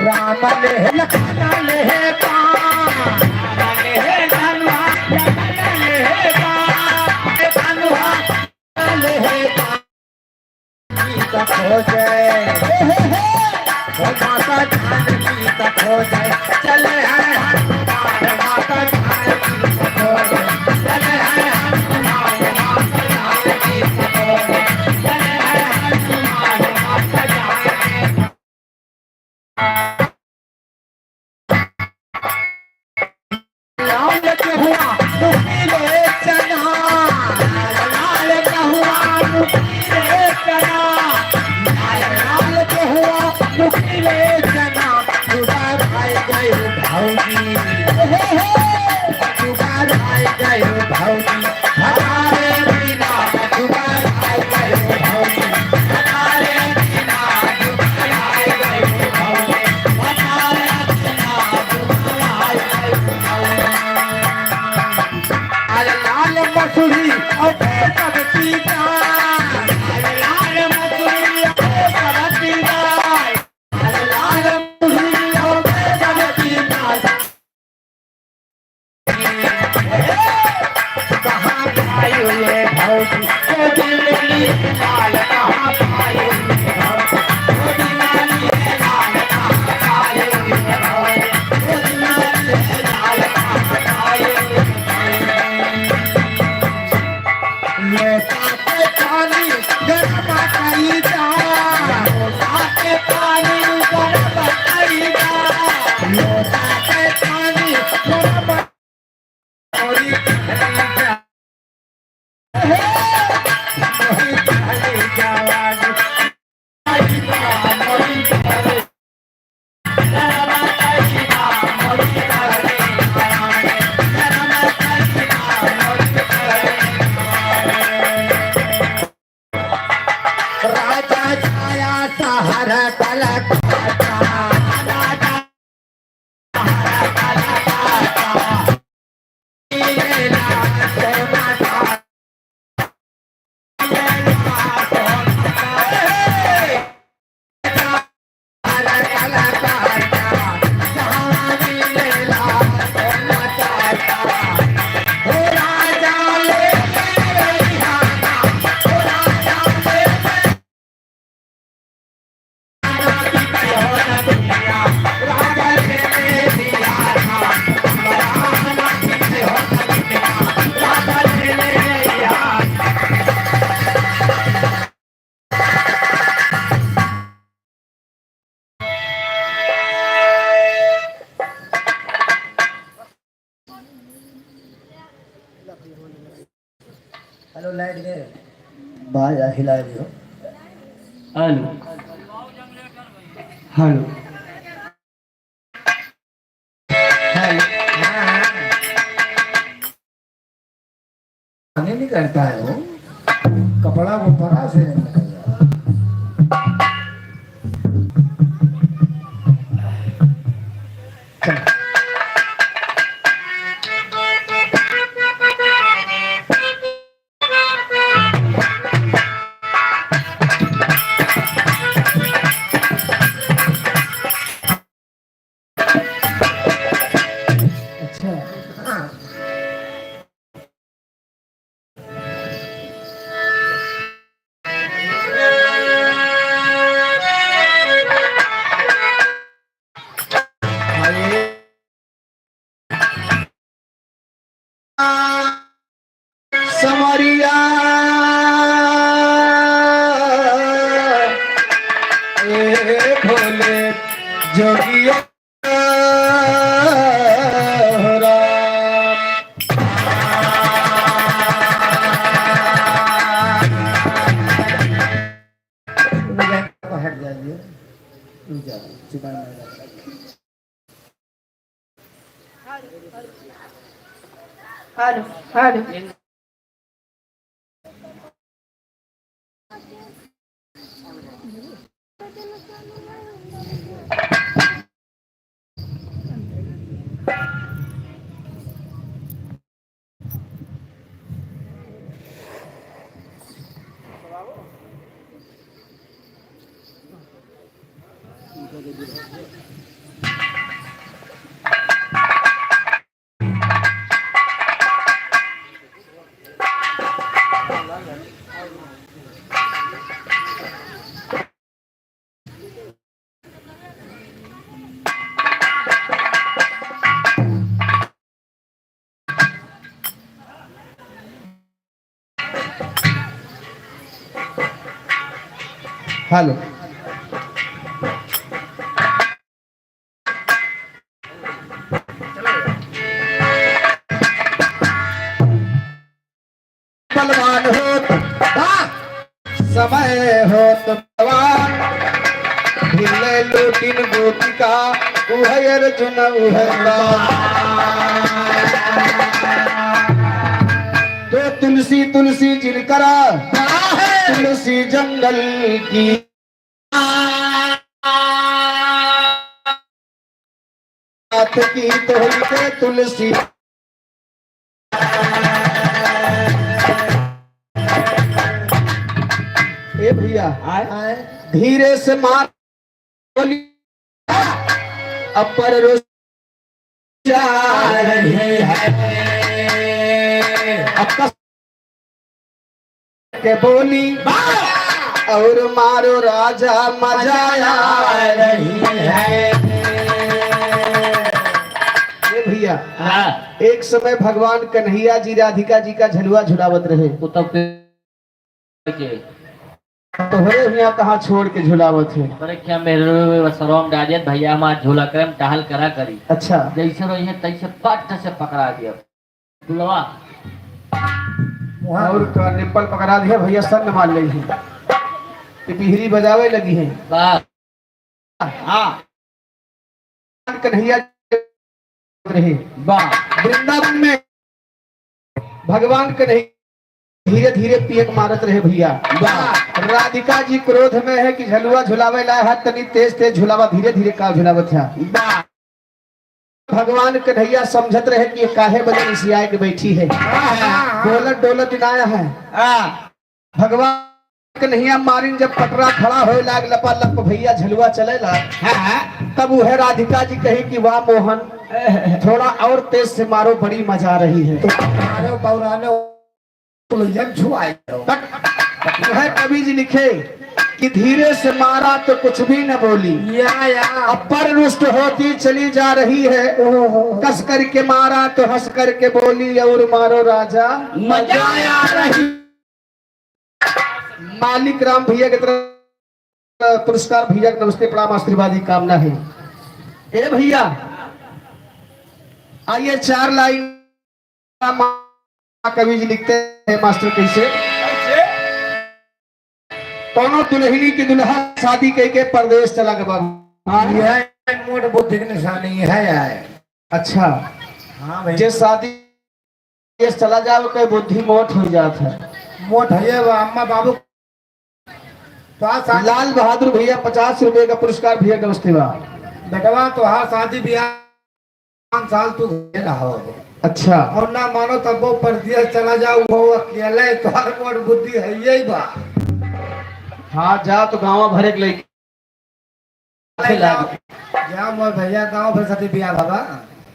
राम ले लखन ले तक हो जाए माता जानकी तक हो जाए चले हैं हनुमान माता जानकी तक हो जाए चले हैं हनुमान माता जानकी तक हो जाए चले हैं हनुमान माता जानकी लाल के हुआ दुखीले चना लाल का हुआ दुखीले चना लाल के हुआ दुखीले चना जुगाड़ भाई गए भाऊजी जुगाड़ भाई गए भाऊजी हमारे बिना जुगाड़ भाई गए भाऊजी हमारे बिना जुगाड़ भाई गए भाऊजी हमारे बिना जुगाड़ भाई गए लाल मसूरी और सब सीता लाल मसूरी और सब सीता लाल मसूरी और सब सीता कहाँ पायो ये भौजी को दिल्ली लाल कहाँ पायो ये भौजी को दिल्ली लाल कहाँ पायो ये भौजी को दिल्ली लाल कहाँ पायो ये साथे पानी गरम करी जा साथे पानी गरम करी जा साथे पानी गरम करी जा मोही चली जवानी आई जा मोही चली गरम करी जा मोही चली जवानी गरम करी जा मोही चली राजा छाया सहर कलक राजा सहर कलक लीला सोना हेलो लाइट दे बाजा हिला दियो हेलो हेलो हेलो नहीं करता है वो कपड़ा को परा से नहीं निकल जाता हेलो हेलो हेलो बलवान हो समय हो तो बलवान ढिले लूटिन गोपिका उहय अर्जुन उहला तो तुलसी तुलसी जिनकरा तुलसी जंगल की बात की तो ही तुलसी ए भैया धीरे से मार बोली अपर रोज जा रहे हैं के बोली और मारो राजा मजा आ रही है। ये भैया एक समय भगवान कन्हैया जी राधिका जी का झलुआ झुलावत रहे तो हरे भैया कहाँ छोड़ के झुलावत है अरे क्या मेरे सरोम डालियत भैया हमारा झूला करम टहल करा करी अच्छा जैसे रही है तैसे पट से पकड़ा दिया दुलवा और का निप्पल पकड़ा दिया भैया सर न मान ली है पिपहिरी बजावे लगी है हाँ कन्हैया रहे वृंदावन में भगवान कन्हैया धीरे धीरे पियक मारत रहे भैया राधिका जी क्रोध में है कि झलुआ झुलावे ला है तनी तेज तेज झुलावा धीरे धीरे का झुलावत है भगवान कन्हैया समझत रहे कि काहे बदन सियाए के बैठी है डोलत डोलत आया है भगवान कन्हैया मारिन जब पटरा खड़ा हो लाग लपा लप भैया झलुआ चले ला तब वह राधिका जी कही कि वाह मोहन थोड़ा और तेज से मारो बड़ी मजा आ रही है कवि जी लिखे कि धीरे से मारा तो कुछ भी न बोली अपर रुष्ट होती चली जा रही है कस करके मारा तो हंस करके बोली और मारो राजा मजा आ रही। मालिक राम भैया की तरफ पुरस्कार भैया नमस्ते प्रणाम आशीर्वादी कामना है। ए भैया आइए 4 लाइन कवि जी लिखते हैं मास्टर कैसे दोनों दुल्हनी की दुल्हा शादी के परदेश चला गया यह मोट बुद्धि की निशानी है अच्छा हाँ भाई जे शादी चला जाओ कोई बुद्धि मोट हो जाता है मोट है अम्मा बाबू तो लाल बहादुर भैया 50 रुपए का पुरस्कार भैया नमस्ते बेटवा तो हाँ शादी ब्याह 5 साल तू रहा अच्छा और ना मानो तब वो परदेश चला जाओ वो अकेले तो हर मोट बुद्धि है यही बात हाँ जा तो गाँव भरे के लेके जा मोर भैया गाँव भर शादी ब्याह बाबा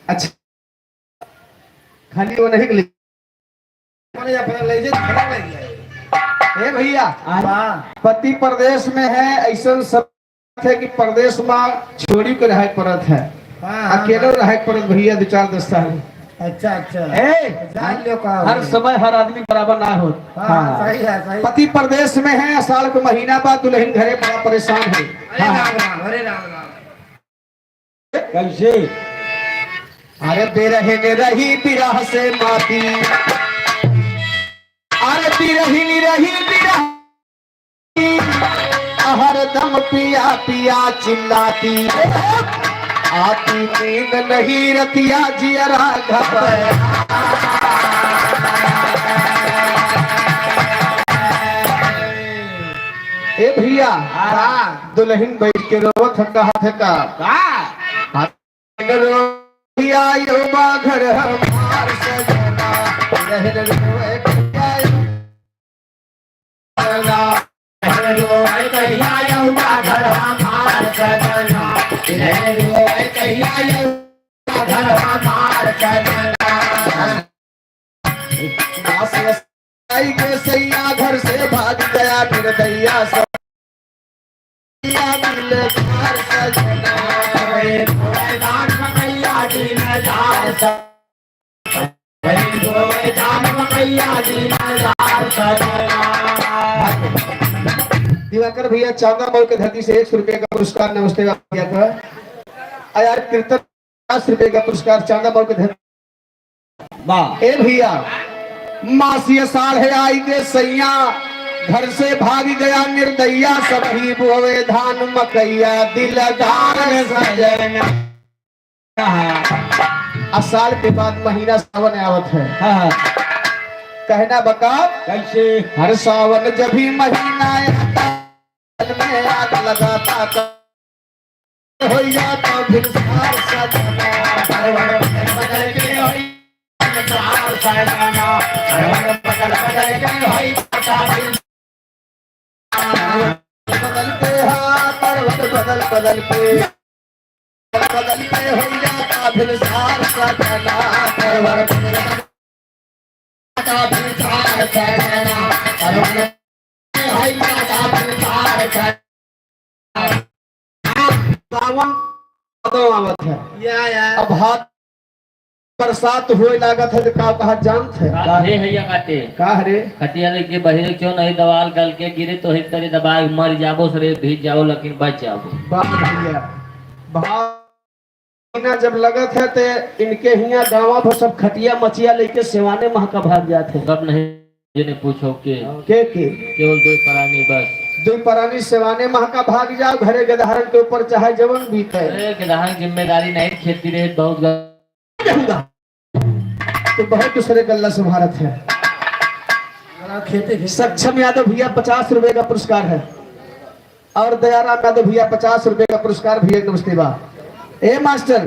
अच्छा खाली वो नहीं ले ए भैया पति प्रदेश में है ऐसा सब है कि प्रदेश में छोड़ी के रह पड़त है अकेले रह पड़त भैया 2-4 साल अच्छा अच्छा हर समय हर आदमी बराबर ना हो सही है सही। पति प्रदेश में है साल के महीना बाद दुल्हन घरे बड़ा परेशान है अरे राम कैसे अरे बेरहे ने रही बिरह से माती अरे बिरही रही बिरह हर हरदम पिया पिया चिल्लाती, आती नींद नहीं रतिया जियरा घबरा। ए भैया दुल्हन बैठ के रोवत कहा थे का भैया यो घर हमार सजना रहन रोए कहिया यो घर हमार सजना रहन रोए कहिया यो घर हमार सजना। आई के सैया घर से भाग गया निर्दया सब दिलदार सजना दान मकैया दिलदार दिवाकर भैया चांदा मॉल के धरती से 100 रुपए का पुरस्कार नमस्ते भैया का यार कीर्तन 50 रुपए का पुरस्कार चांदा मॉल के धरती। वाह ए भैया मासी साल है आई के सैया घर से भाग गया निर्दया सभी बोवे धान मकैया दिलदार सजना। साल के बाद महीना सावन आवत है कहना बका कैसे हर सावन जब भी महीना में आग लगाता हो जाता फिर सजना। बदलते पर्वत बदल बदल पे हो जाता फिर सार सजना पर्वत फिर सार सजना आवत है अब हाथ बरसात हुए लागत है तो का कहा जानत है काहे हैया काटे का रे खटिया लेके बहिरे क्यों नहीं दवाल गल के गिरे तो हित करे दबाई मर जाबो सरे भीज जाओ लेकिन बच जाओ। बात भैया भावना जब लगत है तो इनके हिया गांव पर सब खटिया मचिया लेके सेवाने महका भाग जाते हैं। सब नहीं जिन्हें पूछो के केवल 2 प्राणी बस 2 प्राणी सेवाने महका भाग जाओ घरे गधारन के ऊपर चाहे जवन बीते गधारन जिम्मेदारी नहीं खेती रहे बहुत तो बहुत दूसरे गल्ला से भारत है। सक्षम यादव भैया 50 रुपए का पुरस्कार है और दयाराम यादव भैया 50 रुपए का पुरस्कार भैया नमस्ते बा। ए मास्टर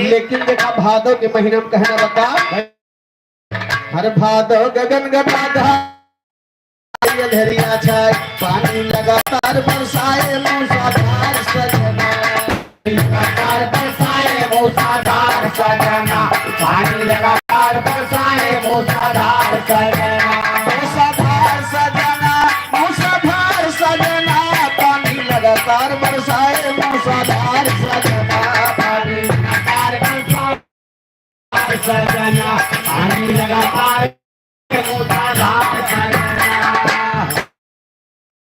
लेकिन देखा भादव के महीने में कहना बता हर भादव गगन गदाधा छाए पानी लगातार बरसाए मूसलाधार सजना लगातार बरसाए मूसलाधार सजना पानी लगातार बरसाए मूसलाधार सजना मूसलाधार सजना मूसलाधार सजना पानी लगातार बरसाए मूसलाधार सजना पानी लगातार बरसाए सजना पानी लगातार मूसलाधार सजना।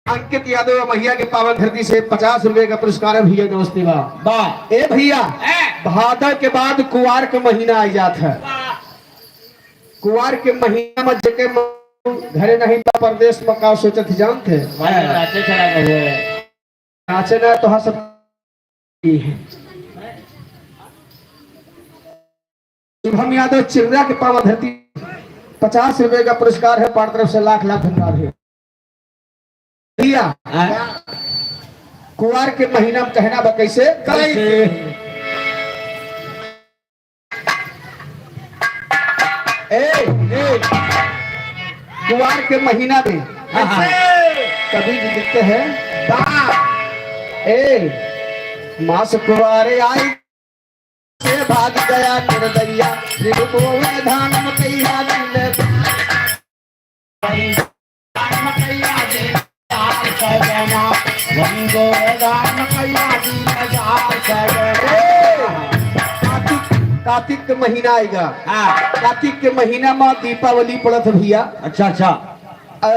अंकित यादव मैया के पावन धरती से 50 रुपए का पुरस्कार है भैया नमस्ते बा। ए भैया भादव के बाद कुवार का महीना आ जाता है। कुवार के महीना में जके घरे नहीं बा परदेश में का सोचत जानते नाचे ना तो सब शुभम यादव चिरदा के पावन धरती 50 रुपए का पुरस्कार है पार तरफ से लाख लाख धन्यवाद है भैया। कुवार के महीना में कहना बा कैसे कुवार के महीना में कभी भी लिखते हैं मास कुवारे आई से भाग गया निर्दया धान मकैया कार्तिक के महीना आएगा। कार्तिक के महीना में दीपावली पड़त भैया। अच्छा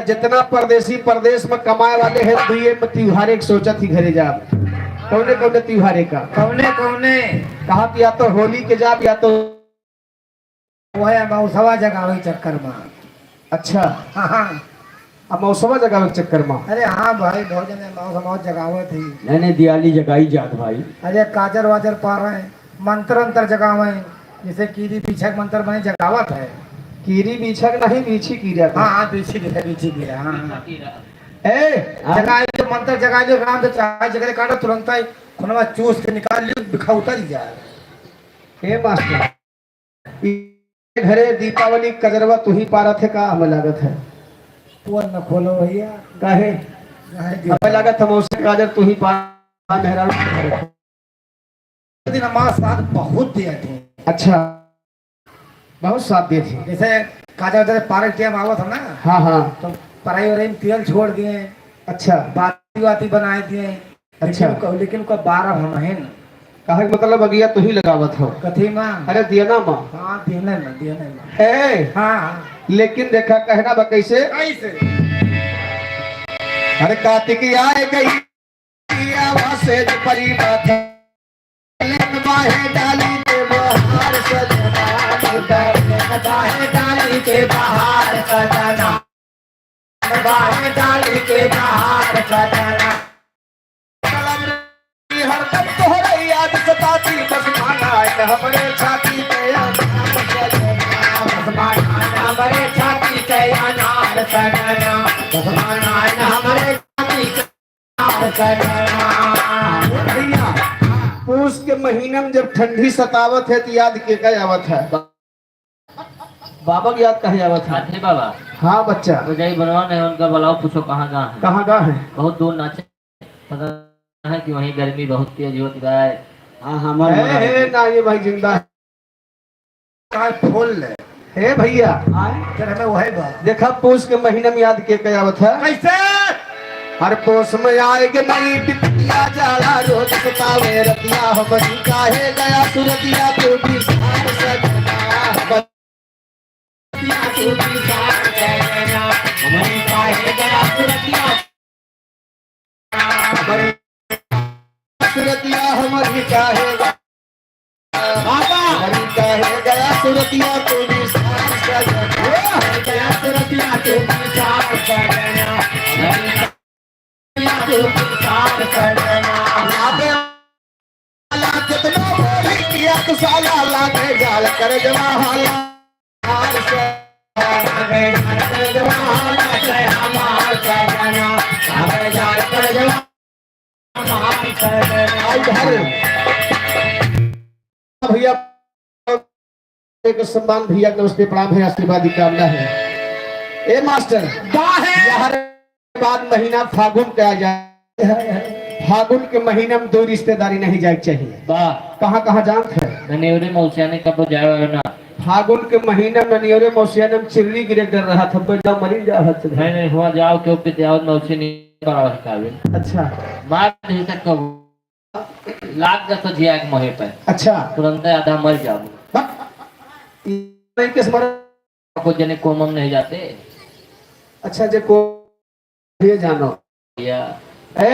जितना परदेसी परदेश में कमाए वाले हैं दुए में त्योहार एक सोचा थी घरे जा कौने कौने त्योहारे का कौने कौने कहा कि या तो होली के जाब या तो वह मौसवा जगह वही चक्कर में। अच्छा अब मौसमा जगह के चक्कर में अरे हाँ भाई बहुत जने बहुत जगावत थी। मैंने दियाली जगाई जात भाई। अरे काजर वाजर पा रहे हैं, मंत्र अंतर जगावे, जैसे कीरी पीछक मंत्र बने जगावत है। कीरी बीछक नहीं बीछी की जाता। हाँ हाँ पीछे गिरा पीछे गिरा हाँ हाँ। ए जगाए जो मंत्र जगाए जो राम तो चाहे जगह काटो तुरंत ही खुनवा चूस के निकाल लियो बिखा उतर ही जाए। हे मास्टर ये घरे दीपावली कजरवा तू ही पारा थे का हमें लागत है तू न खोलो भैया काहे काहे हमें लागत हम उससे काजर तू ही पारा मेहरारू दिन हमारा साथ बहुत दिया थे। अच्छा बहुत साथ दिए थे। जैसे काजर वाजर पारक टाइम आवत था ना हाँ हाँ तो पढ़ाई वढ़ाई में तेल छोड़ दिए, अच्छा बाती वाती बनाए दिए। अच्छा। लेकिन को 12 हम है न कहे के मतलब अगिया तू ही लगावत हो। कथी माँ अरे दिया ना माँ हाँ देने में देने में है हाँ हाँ लेकिन देखा कहना बा कैसे कैसे हर कार्तिक आए गई आवाज से जो परी बात बाहे डाली के बहार सजना बाहे डाली के बाहर सजना बाहे डाली के बाहर सजना हर दम तोहरे याद सताती बस माना है हमरे छाती पे हमारे छाती के अनार सजना हमारे छाती के अनार सजना। भैया पूस के महीने में जब ठंडी सतावत है तो याद के का आवत है बाबा की याद कहे आवत है। थे बाबा हाँ बच्चा तो जाई बनवा नहीं उनका बुलाओ पूछो कहाँ कहाँ है। कहाँ कहाँ है। बहुत दूर नाचे पता है कि वहीं गर्मी बहुत तेज होती है। हाँ हमारे ना ये भाई जिंदा है काय फूल ले हे भैया फिर हमें वही बात देखा पूस के महीने में याद के क्या आवत है। कैसे हर पोस में आएगे नहीं बिटिया जाला रोज सतावे रतिया हमारी काहे गया सुरतिया तू भी साथ सजना रतिया तू भी साथ सजना हमारी काहे गया सुरतिया सुरतिया हमारी काहे बाबा हमारी काहे गया सुरतिया तू भी साथ सजना गया सुरतिया तू भी साथ सजना तू भी साथ सजना। आबे वाला कितना बोली किया तो साला लागे जाल कर जमा हाला हार से आगे कर जवान से हमार सजना आगे जाल कर जवान हमार सजना। आई घर भैया एक सम्मान भैया नमस्ते प्रणाम है आशीर्वाद की कामना है। ए मास्टर यार बाद महीना फागुन का आ जाए फागुन के महीने में दो रिश्तेदारी नहीं जाए चाहिए। वाह कहाँ कहाँ जानते हैं ननेवरे मौसियाने कब जाए ना फागुन के महीने में ननियोरे मौसिया ने चिल्ली गिरे डर रहा था पर जाओ मरी जा नहीं नहीं हुआ जाओ क्यों पे जाओ मौसी नहीं कराओ काबिल अच्छा बात नहीं तक कब लाग दस तो जिया के मोहे पे अच्छा तुरंत आधा मर जाओ नहीं किस मर को जने कोमम नहीं जाते। अच्छा जे को ये जानो या ए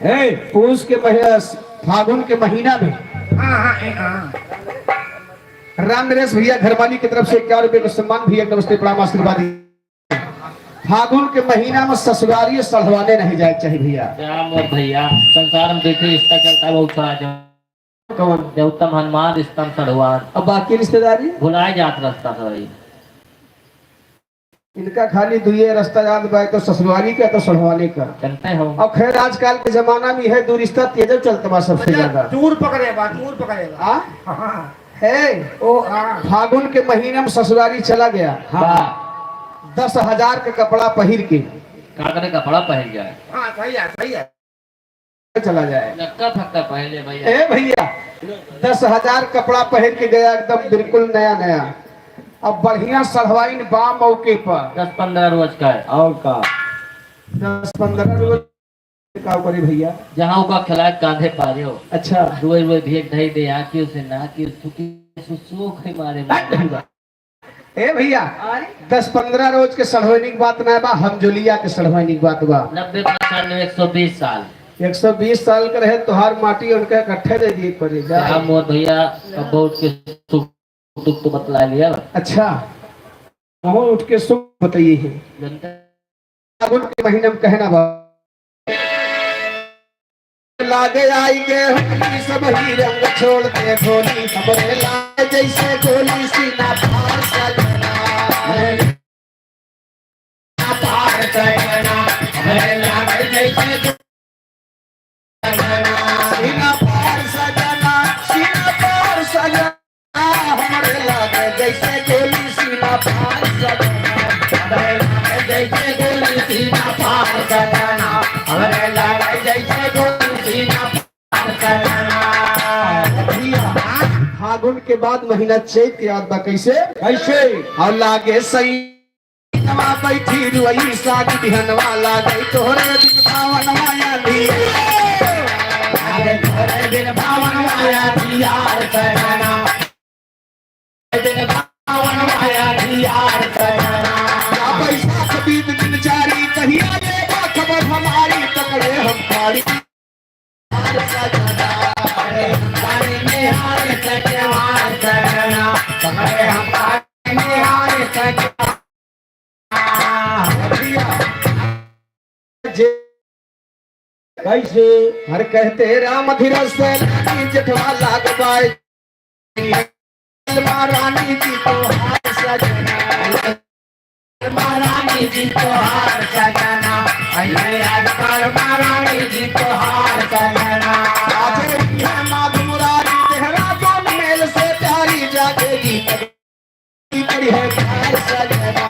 ए पूस के महीना फागुन के महीना में हाँ हाँ हाँ राम नरेश भैया घरवाली की तरफ से 51 रुपए का सम्मान भैया नमस्ते प्रणाम आशीर्वाद। फागुन के महीना में ससुराली सढ़वाने नहीं जाए चाहिए भैया। राम और भैया संसार में देखिए रिश्ता चलता है बहुत सारा कौन देवतम हनुमान रिश्तम सड़वान अब बाकी रिश्तेदारी भुलाए जात रास्ता सही इनका खाली दुए रास्ता याद बा तो ससुराली का तो सढ़वाने का। चलते हो अब खैर आजकल के जमाना में है दो रिश्ता तेज चलता बा सबसे ज्यादा दूर पकड़ेगा दूर पकड़ेगा। हाँ हाँ है ओ हाँ फागुन के महीने में ससुराली चला गया हाँ 10,000 का कपड़ा पहिर के काकरे कपड़ा पहन जाए हाँ सही है सही है। चला जाए नक्का फक्का पहले भैया ए भैया 10,000 कपड़ा पहन के गया एकदम बिल्कुल नया नया। अब बढ़िया सढ़वाइन बा मौके पर 10-15 रोज का है और का 10-15 रोज का करी भैया जहाँ का खिलाए कांधे पारे हो अच्छा दुए रुए भेज ढई दे आके उसे ना कि सुखी सुसुख है मारे ए भैया 10-15 रोज के सढ़वाइनी की बात ना बा हमजोलिया के सढ़वाइनी की बात बा 90 120 साल 120 साल का रहे तोहार माटी उनका इकट्ठे दे दिए पड़े जा। हम और भैया अब बहुत के सुख दुख तो बतला लिया अच्छा वहाँ उठ के सुख बताइए है जनता फागुन के महीने में कहना बा लागे आई गे होली सब ही रंग छोड़ते गोली हमरे लागे जैसे गोली सीना पार सजना पार सजना हमरे लागे जैसे सीना पार सजना सीना पार सजना हमरे लागे जैसे गोली सीना पार सजना हमरे लागे जैसे गोली सीना पार सजना हमरे लागे जैसे गोली सीना पार सजना। फागुन के बाद महीना चैत के याद बा कैसे कैसे और लागे सही नवा बैठी रुई साग बिहनवा लागे तोहरे दिन पावन माया दिया लागे तोहरे दिन पावन माया दिया सजना दिन पावन माया दिया सजना बैसाख बीत दिन जारी कहिया देगा खबर हमारी पकड़े हम पारी सजना पारी में हार सके हार सजना पकड़े हम पारी में हार सके कैसे हर कहते राम धीरज से जेठवा लाग बाई महारानी जी को हार सजना महारानी जी को हार सजना महारानी जी को हार सजना माधु मुरारी देहरादून मेल से प्यारी जागेगी करी है प्यार सजना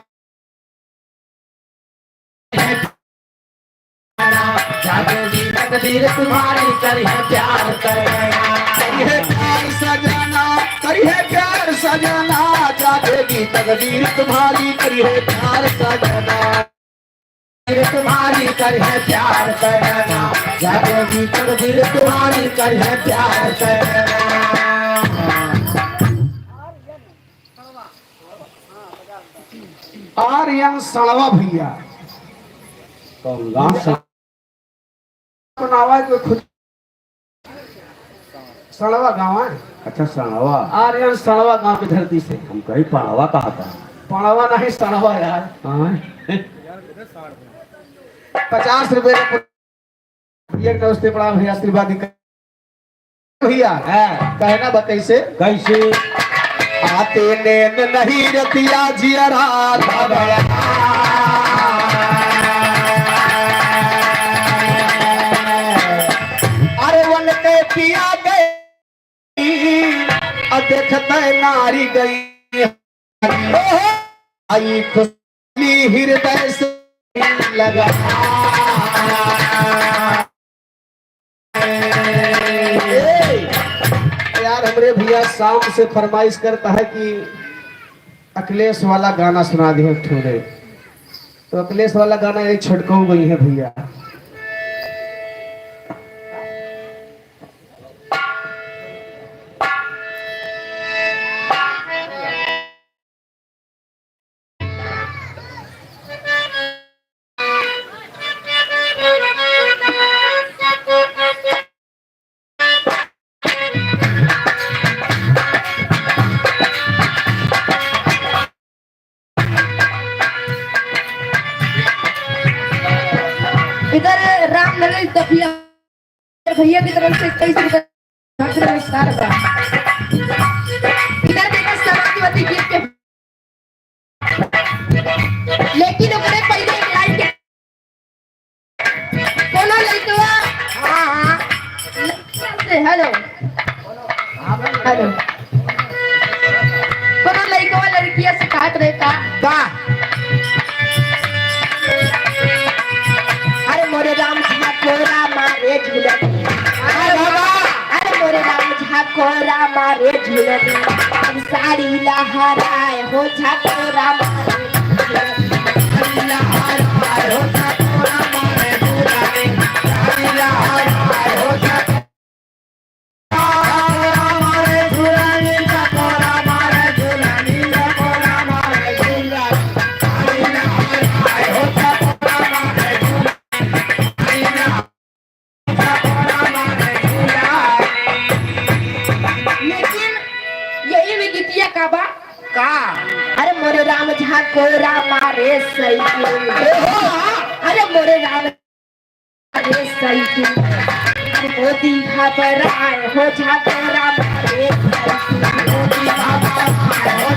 जागेगी तकदीर तुम्हारी करी है प्यार करना करी है प्यार सजना करी है प्यार सजना जागेगी तकदीर तुम्हारी करी है प्यार सजना तुम्हारी करी है प्यार करना जागेगी तकदीर तुम्हारी करी है प्यार करना। आर्यन सड़वा भैया आवाज खुद सड़वा गाँव है। अच्छा सड़वा आर्यन सड़वा गांव की धरती से हम कहीं पड़वा कहा था पड़वा नहीं सड़वा यार 50 रुपए एक दोस्ते पड़ा भैया आशीर्वाद भैया कहना बताई से कैसे आते नैन नहीं रतिया जियरा अरे वन के पिया गई देखते नारी गई आई खुशी हृदय से लगा यार हमरे भैया शाम से फरमाइश करता है कि अखिलेश वाला गाना सुना दियो थोड़े तो अखिलेश वाला गाना एक छटकाऊ गई है भैया इधर रामनगर दफिया भैया की तरफ से 23 रुपए विस्तार का इधर देखा समाजवादी गीत के लेकिन अपने पहले एक लाइन के कोनो लड़का हां हेलो हेलो कोनो लड़का लड़कियां शिकायत रहता का मोरे राम झा कोरा मारे झूलनी अरे मोरे राम झा कोरा मारे झूलनी साड़ी लहराए हो झा कोरा मारे लहराए हो झा कोरा मारे झूलनी साड़ी लहराए हो झा कोरा मारे झूलनी कोरा मारे झूलनी कोरा मारे झूलनी साड़ी लहराए हो झा कोरा मारे लेकिन यही में गीतिया का बा का अरे मोरे राम झा कोरा मारे सही साइकिल मोदी घबराए हो झकोरा मारे साइकिल मोदी घबराए हो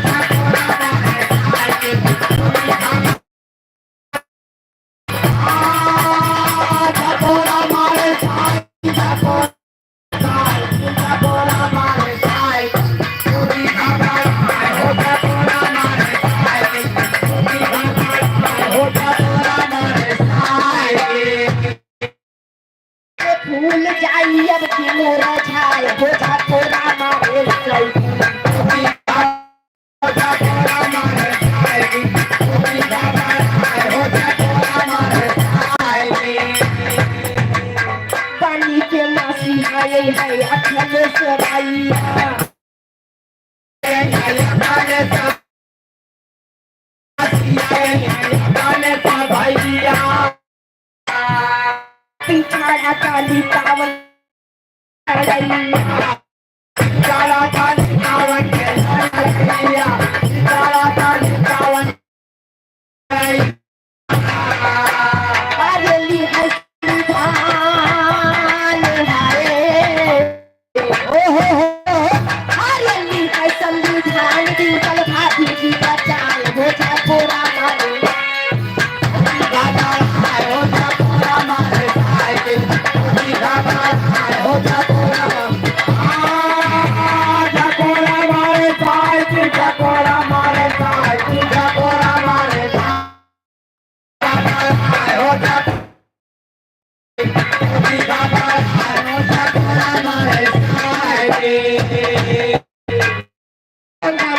झकोरा मारे साइकिल झकोरा मारे साइकिल झकोरा मारे साइकिल मोदी घबराए हो झकोरा मारे साइकिल मोदी घबराए हो झकोरा मारे साइकिल फूल जाई अब की मोरा छाए हो झकोरा मारे साइकिल हो झकोरा मारे साइकिल मोदी घबराए हो झकोरा मारे साइकिल पानी के मासी आए है अखले सराइया पिछाड़ा काली पावन हरेली है संविधान हाय हरेली है संविधान दिवल भाभी की बचाए हो झकोरा मारे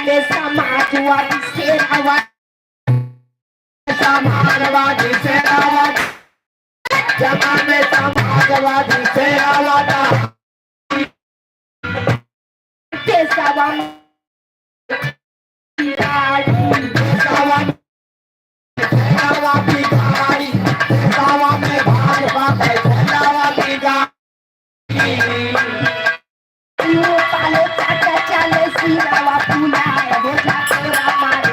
में समाजवादी समाजवादी सेनावादी जमा में समाजवादी सेनावादी पेशावा सेनावादी गाड़ी सेवा में भाजपा सेनावादी गाड़ी पालो चाचा चले सीनावा फुलाए हो झकोरा मारे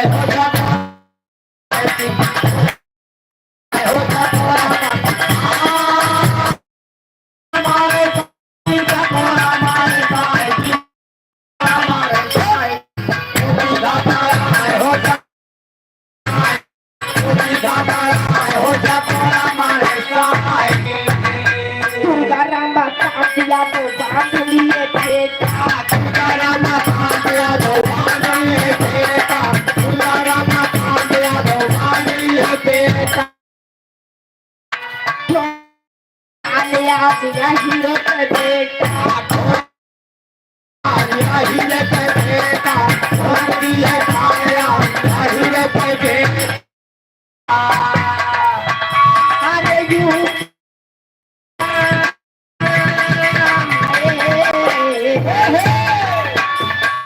साइकिल दुर्गा रामा काटिया तो बांध लिए बेटा आले आज हीरो के बेटा अरे यू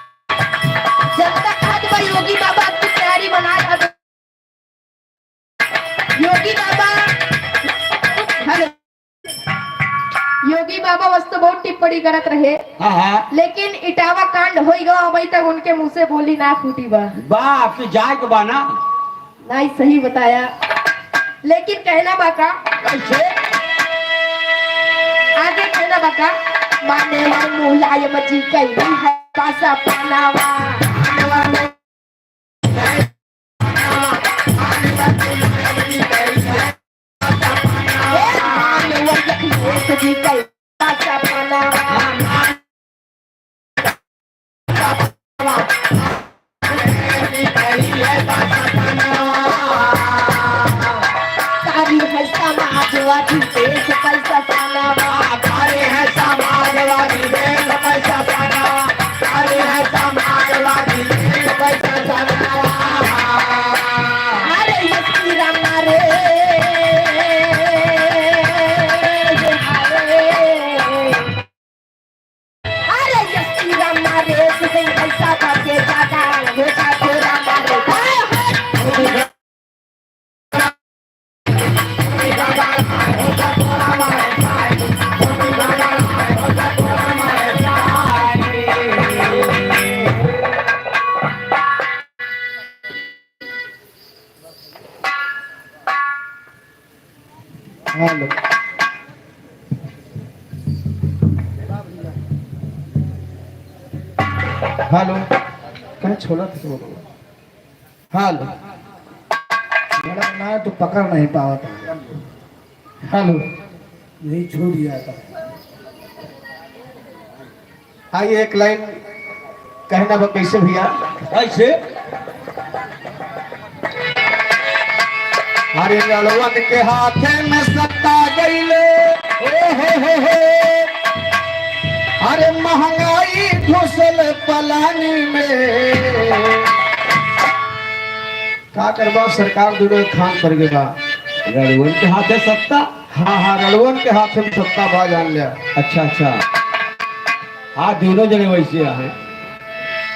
जब तक खाली योगी बाबा की तैयारी बना था योगी बाबा हेलो योगी बाबा वस्तु बहुत टिप्पणी करत रहे लेकिन इटावा कांड हो गया अभी तक उनके मुंह से बोली ना फूटी बा बाप की जाए के बाना नहीं सही बताया लेकिन कहना बाका कैसे आगे कहना बाका माने वाल मुलायम जी कही है पासा पानावा जी कही पासा पानावा तारी है समाजवादी देश पैसा पानावा अरे मस्ती रामा रे अरे मस्ती रामा रे सुन पैसा पाके जागा हो झकोरा मारे हेलो हेलो कहीं छोड़ा था तो हेलो मेरा ना तो पकड़ नहीं पावा था हेलो नहीं छूट गया था आइए एक लाइन कहना वो कैसे भैया ऐसे हरे लड़वन के हाथे में सत्ता गईले हो अरे महंगाई घुसल पलानी में का करबा सरकार दुनो खान पर गए बा रड़वन के हाथे सत्ता। हाँ हाँ रड़वन के हाथ में सत्ता बा जान लिया अच्छा अच्छा हाँ दोनों जने वैसे है।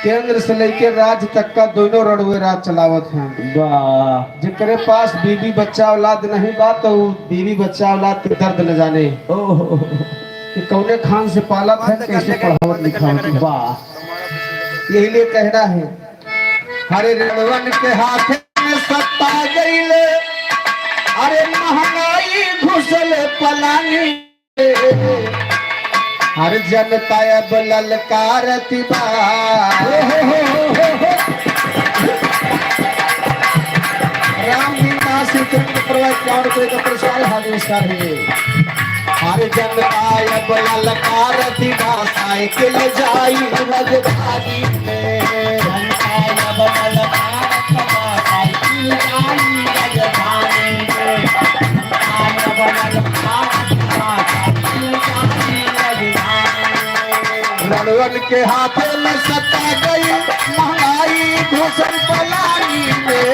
केंद्र से लेके राज्य तक का दोनों रड़वे राज चलावत हैं वाह जिकरे पास बीवी बच्चा औलाद नहीं बा तो बीवी बच्चा औलाद के दर्द न जाने ओह कि कौने खान से पाला था कैसे पढ़ावत लिखावत है। वाह यही लिए कहना है हरे रड़वन के हाथ में सत्ता गईले अरे महंगाई घुसल पलानी हर जनता अब ललकारती बा राम जी दास चंद्र प्रवाह चार को एक प्रसार नमस्कार है हर जनता अब ललकारती बा साइकिल जाई राजधानी में जनता अब ललकारत बा साइकिल जाई राजधानी में जनता अब ललकारत बा साइकिल जाई रड़वन के हाथे में सत्ता गई महंगाई घुसल पलानी में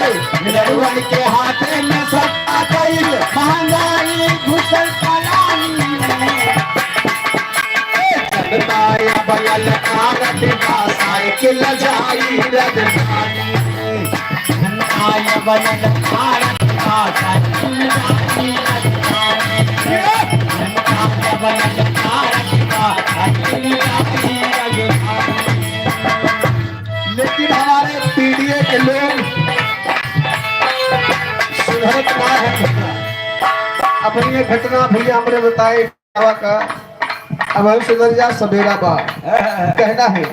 रड़वन के हाथे में सत्ता गई महंगाई घुसल पलानी में जनता बयल कारत बा साइकिल जाई राजधानी में जनता अब ललकारत बा साइकिल जाई राजधानी में जनता अब ललकारत बा साइकिल जाई राजधानी लेकिन हमारे पीडीए के लोग सुधरत ना है। अब ये घटना भैया हमने बताए का अब हम सुधर जा सवेरा बा कहना है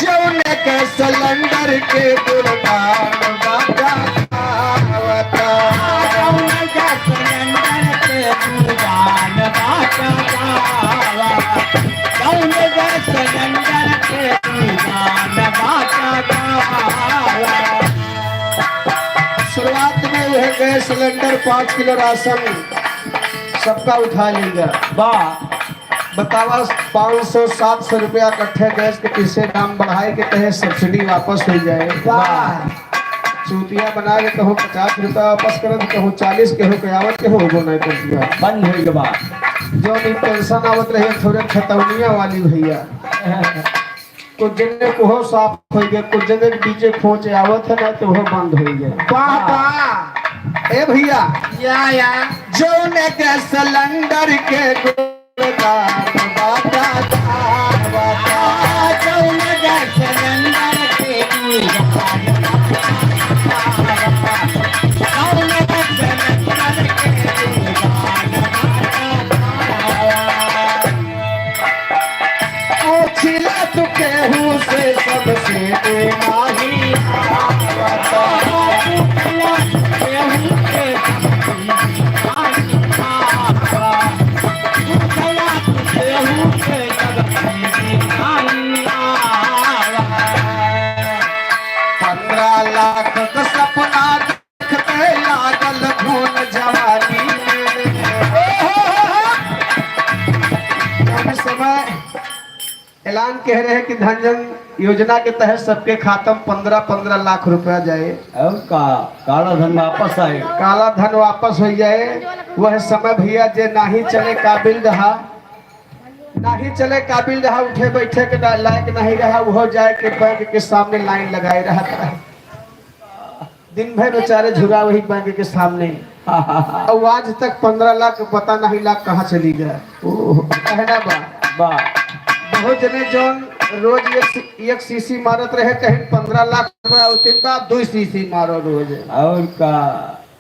जौने के सिलेंडर के दुर्दान बाजा आवता जौने के सिलेंडर के दुर्दान बाजा गावा जौने के सिलेंडर के दुर्दान बाजा गावा शुरुआत में यह गैस सिलेंडर 5 किलो राशन सबका उठा लेगा वाह बतावा 500-700 रुपया कट्ठे गैस के किसे दाम बढ़ाए के तहे सब्सिडी वापस हो जाए वाह चूतिया बना के कहूँ 50 रुपया वापस कर कहूँ 40 कहूँ कयावत के हो नहीं कर दिया बंद हो गया बा जो भी पेंशन आवत रहे थोड़े खतौनिया वाली भैया कुछ जने को हो साफ हो गया कुछ जने के बीचे खोच आवत है ना तो वो बंद हो गया वाह ए भैया या जौने के सिलेंडर के गोदाम बाटा बाटा जौने के सिलेंडर के दुर्दान जौने के सिलेंडर के दुर्दान छिला तू केहू से सबसे नाही आवता लाख का सपना देखते लागल खून जवानी में समय ऐलान कह रहे हैं कि धन जन योजना के तहत सबके खाता में 15-15 लाख रुपया जाए और काला धन वापस आए काला धन वापस हो जाए वह समय भैया जे नहीं चले काबिल रहा नहीं चले काबिल रहा उठे बैठे के लायक नहीं रहा वो जाए के बैंक के सामने लाइन लगाए रहा था दिन भर बेचारे झुरा वही बैंक के सामने और आज तक 15 लाख पता नहीं लाख कहाँ चली गया कहना बा बहुत जने जौन रोज एक सीसी मारत रहे कहीं 15 लाख रुपया उतन बा 2 सीसी मारो रोज और का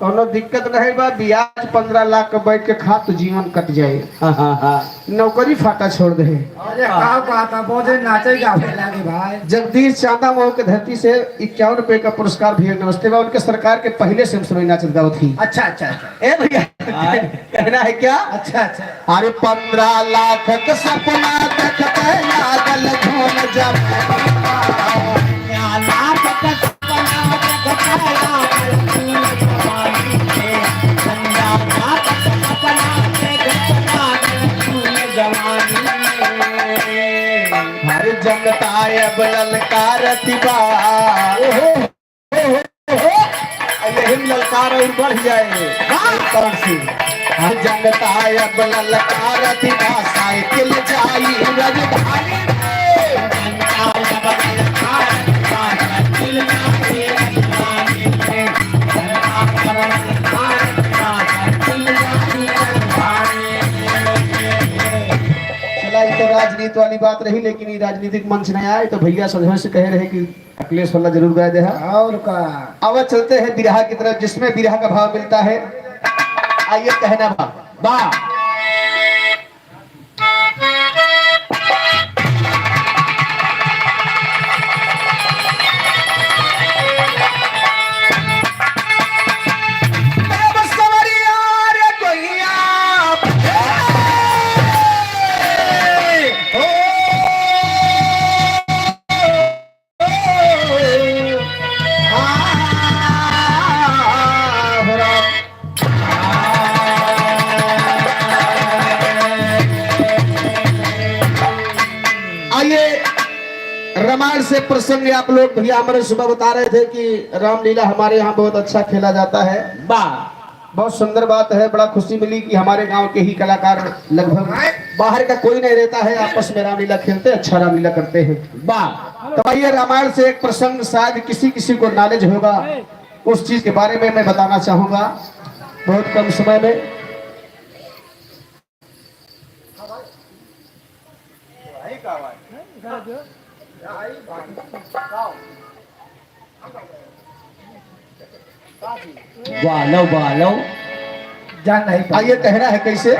कोनो दिक्कत नहीं बा, ब्याज 15 लाख का बैठ के खा तो जीवन कट जाए। हाँ हाँ हाँ नौकरी फाटा छोड़ दे। अरे का बात है, बहुत नाचे गावे लागे भाई। जगदीश चांदा मऊ के धरती से 51 रुपए का पुरस्कार भी है। नमस्ते बा, उनके सरकार के पहले से हम सुनई नाचत गावत थी। अच्छा अच्छा अच्छा ए भैया कहना है क्या? अच्छा अच्छा। अरे 15 लाख का सपना देखते लागल धूम जब हर जनताय ललकार तिबा यही ललकार और बढ़ जाए तरह से। हर जनताय ललकार तिबा साइकिल जाई राजधानी चला। ये तो राजनीति वाली बात रही, लेकिन ये राजनीतिक मंच नहीं आए तो भैया समझ से कह रहे कि अखिलेश वाला जरूर गाय दे। और का अब चलते हैं बिरहा की तरफ, जिसमें बिरहा का भाव मिलता है। आइए कहना बा रामायण से प्रसंग आप लोग भैया हमारे सुबह बता रहे थे कि रामलीला हमारे यहाँ बहुत अच्छा खेला जाता है। बहुत सुंदर बात है, बड़ा खुशी मिली कि हमारे गांव के ही कलाकार लगभग बाहर का कोई नहीं रहता है, आपस में रामलीला खेलते, अच्छा रामलीला करते हैं। तो आइए रामायण से एक प्रसंग शायद किसी किसी को नॉलेज होगा, उस चीज के बारे में मैं बताना चाहूंगा बहुत कम समय में। वालो वालो जान नहीं पाई। आइए कहना है कैसे?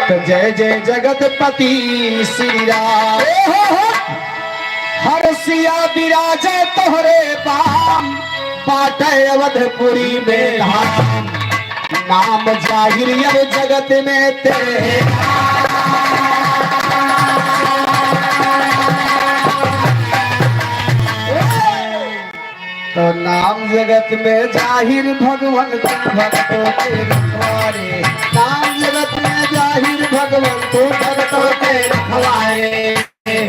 तो जय जय जगतपति श्री राम, हर सिया विराजय तोहरे बाम, बाटे अवधपुरी में धाम, नाम जाहिर अब जगत में तेरे। तो नाम जगत में जाहिर भगवान भक्तों के रखवारे, नाम जगत में जाहिर भगवान को भक्तों के रखवारे।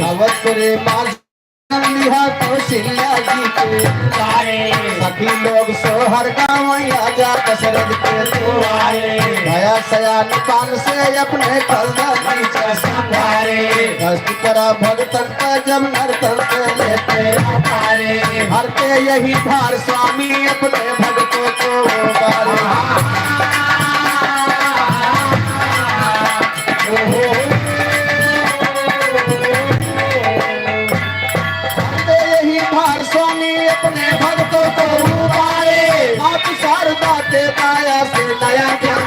अवसरे माँ लिहा कौशल्या जी के तारे, सभी लोग सोहर गावैया जा दशरथ के दुआरे, दया सयान पान से अपने कलदा नीचा संभारे, कष्ट करा भगतन का जब नर्तन से लेते तारे, हरते यही भार स्वामी अपने भक्तों को उतारे। अपने भक्तों को उतारे, आप शारदा के माया से नया ज्ञान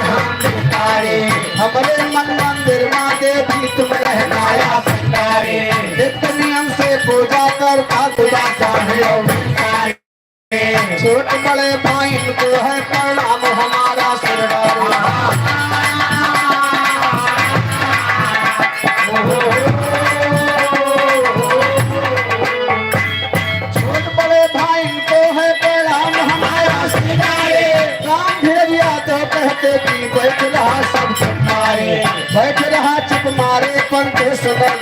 उतारे, हमारे मन मंदिर माँ देवी तुम रहनाया संतारे, नित्य नियम से पूजा कर खुदा चाहे। छोट बड़े भाई को है प्रणाम हमारा सरदार। बैठ रहा सब चुप मारे, बैठ रहा चुप मारे, पंथ सुनर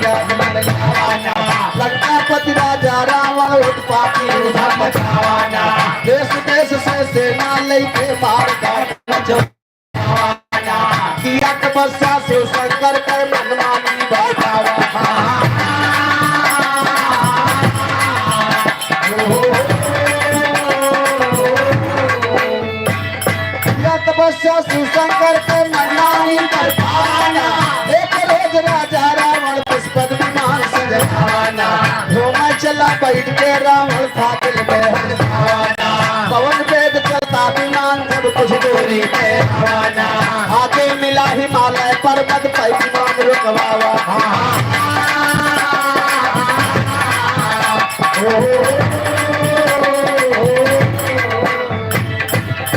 लंकापति राजा रावण उत्पाती धर्म छावाना, देश देश से सेना लेके मार किया तपस्या से शंकर कर मनमानी बैठावा। तपस्या शिवशंकर के मनमानी बैठाना, एक रोज राजा रावण पुष्पक विमान सजाना, घूमा चला बैठ के रावण था दिल में पवन वेद चल उड़ता विमान जब कुछ दूरी पे रवाना, आगे मिला हिमालय पर्वत पे विमान रुकवावा।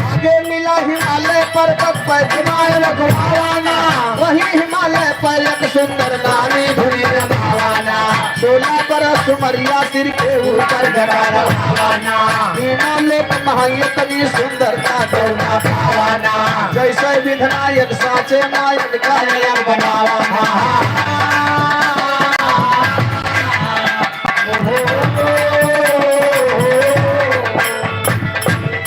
आगे मिला हिमालय पर्वत पे विमान रुकवाना, वही हिमालय पर एक सुंदर नारी धुनी रमावाना। 16 बरस उमरिया सिर के ऊपर गड़ा रवाना, हिमालय पर महायतनी सुंदरता डोला पावाना, जैसे विधनायक साचे नायक का नियम बनावाना।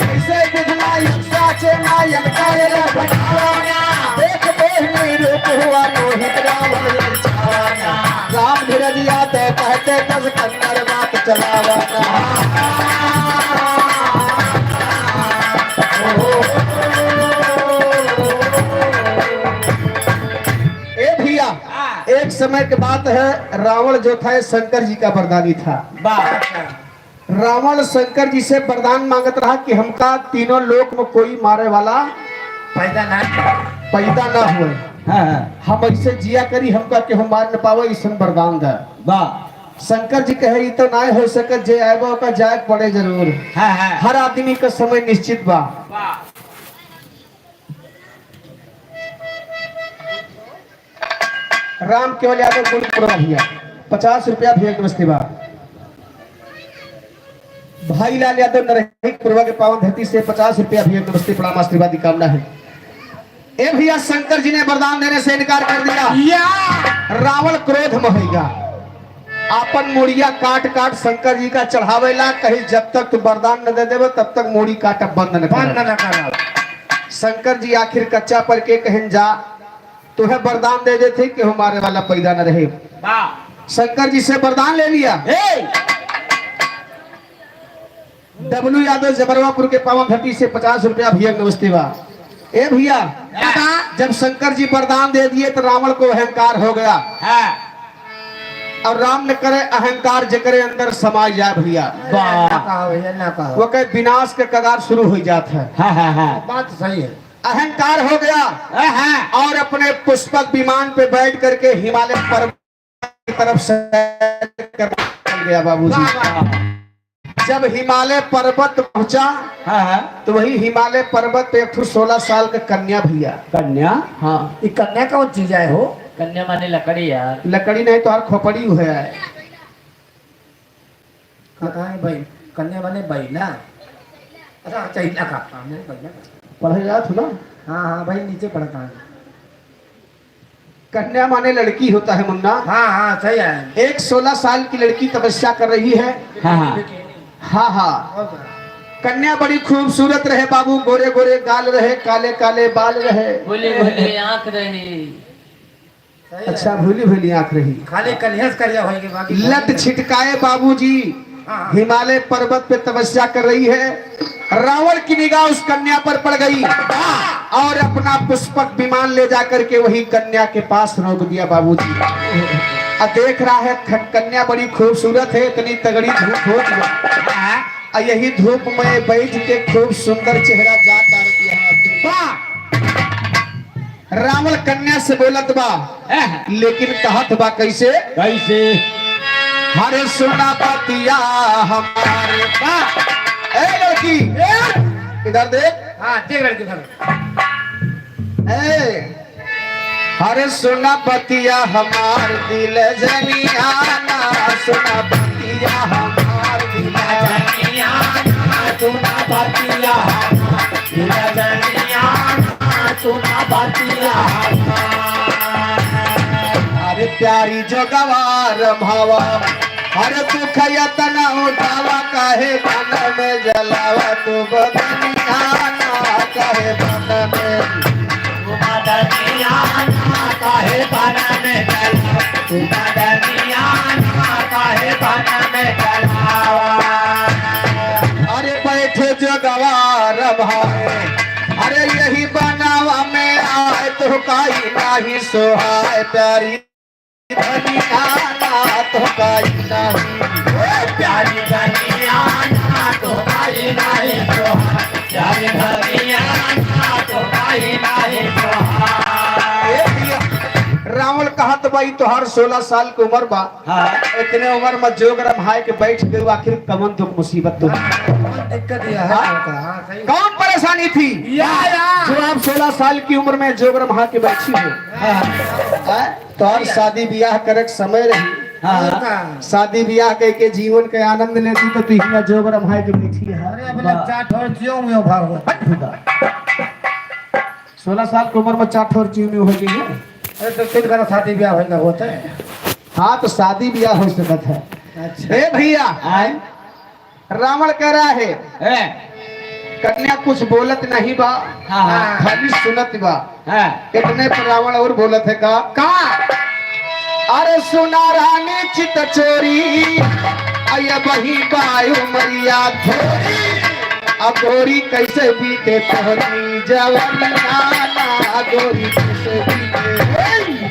जैसे विधनायक साचे नायक का नियम बनावाना, देख बेहनी रूप हुआ मोहित रावण ललचावाना। राम धीरज याद कहते 10 कन्नड़ बात चलावाना। ए भैया, एक समय की बात है, रावण जो था शंकर जी का वरदानी था। रावण शंकर जी से वरदान मांगत रहा कि हमका तीनों लोक में कोई मारे वाला पैदा ना हुए, हम ऐसे जिया करी, हमका के हम मार न पावे ऐसा वरदान दे। शंकर जी कहे ई तो ना हो सकत, जे आएबो का जाए पड़े जरूर। हर आदमी का समय निश्चित बा। राम केवल यादव गुरुपुरा भैया 50 रुपया भैया की बस्ती बा। भाई लाल यादव नरही पूर्वा के पावन धरती से 50 रुपया भैया की बस्ती प्रणाम आशीर्वाद की कामना है। ए भैया, शंकर जी ने वरदान देने से इनकार कर दिया। रावण क्रोध में होगा, आपन मुड़िया काट काट शंकर जी का चढ़ावेला, कहीं जब तक तू वरदान न दे देवे तब तक मुड़ी काटब बंद न कर। शंकर जी आखिर कच्चा पर के कहें जा, तुम्हें वरदान दे देते कि हमारे वाला पैदा न रहे। शंकर जी से वरदान ले लिया। डब्लू यादव जबरवापुर के पावन धरती से 50 रुपया भैया नमस्ते बा। ए भैया, जब शंकर जी वरदान दे दिए तो रावण को अहंकार हो गया, और राम ने करे अहंकार जकरे अंदर समा जाए भैया, वो कहे विनाश के कगार शुरू हो जाता है। बात सही है। अहंकार हो गया और अपने पुष्पक विमान पे बैठ करके हिमालय पर्वत की तरफ सैर करने चल गया बाबूजी। जब हिमालय पर्वत पहुंचा तो वही हिमालय पर्वत पे एक 16 साल का कन्या भैया। कन्या? हाँ, ये कन्या कौन चीज है हो? कन्या माने लकड़ी यार। लकड़ी नहीं तो हर खोपड़ी हुआ है। कहाँ है भाई? कन्या माने बैला। अच्छा चाहिए का काम है बैला। पढ़े जात हो ना? हाँ भाई नीचे पढ़ता है। कन्या माने लड़की होता है मुन्ना। हाँ सही है। एक 16 साल की लड़की तपस्या कर रही है। हाँ, कन्या बड़ी खूबसूरत रहे बाबू, गोरे गोरे गाल रहे, काले काले बाल रहे, भोली भोली आंख रही। अच्छा भूली भूली आंख रही, खाली कन्यास करिया होएगी बाकी लत छिटकाए बाबूजी हिमालय पर्वत पे तपस्या कर रही है। रावण की निगाह उस कन्या पर पड़ गई और अपना पुष्पक विमान ले जाकर के वही कन्या के पास रोक दिया बाबूजी। अब देख रहा है कन्या बड़ी खूबसूरत है, इतनी तगड़ी धूप हो गया, यही धूप में बैठ के खूब सुंदर चेहरा जाता दिया। रावण कन्या से बोलत बा, लेकिन कहत बा कैसे? हरे सुना पतिया हमारे। ए लड़की इधर देख। हाँ देख लड़की सर। हरे सुना पतिया हमार दिल जनियाना, सुना पतिया हमार दिल जनियाना, सुना पतिया दिल जनियाना, सुना पतिया। अरे प्यारी जो गवार भावा, अरे तू खयतना उठावा, काहे बन में जलावा, तू बदनियाना काहे बन में, तू बदनियाना काहे बन में जलावा, तू बदनियाना काहे बन में जलावा। अरे बैठे जो गवार भावे, अरे यही बनावा में आए तो काई नाही सोहाय, प्यारी धनियाना तो काई नहीं, प्यारी धनियाना तो काई नहीं सोहाय, जब धनिया तो भाई नाही तोहार। ए भैया, रावण कहत भाई तोहर 16 साल की उम्र बा, हाँ इतने उम्र में जोगरम हाय के बैठ गए, आखिर कमन दुख मुसीबत तो दिक्कत यह है हाँ सही कौन परेशानी थी या जो आप 16 साल की उम्र में जोगरम हा के बैठी हो? तोहर शादी ब्याह करे के समय रही, हाँ शादी ब्याह कह के जीवन के आनंद लेती तो तू हिया जोगरम हाय के बैठी है। अरे अपने चाट और जियो में भाग 16 साल की उम्र में चाट और चीनी हो गई है। अरे तो फिर करा शादी ब्याह होगा होता है। हाँ तो शादी ब्याह हो सकत है। अच्छा ए भैया, रावण कह रहा है कन्या कुछ बोलत नहीं बा, खाली सुनत बा। इतने पर रावण और बोलत है का अरे सुना रानी चित चोरी अय बही बायु मरिया थोरी, अब गोरी कैसे बीते तोहरी जवानिया ना, गोरी कैसे बीते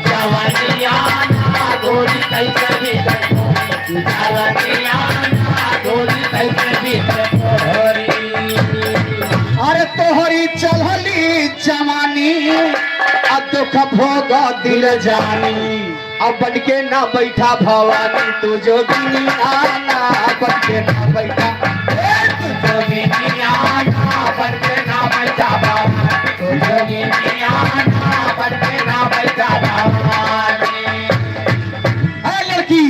जवानिया गोरी कैसे बीते जवानिया गोरी कैसे बीते तोहरी। अरे तोहरी चढ़ली जवानी अब दुख भोग दिल जानी, अब बन के ना बैठा भवानी तू जो दुनिया ना, बन के ना बैठा जोगिनिया बन के ना बैठा भवानी, जोगिनिया बन के ना बैठा भवानी। है लड़की,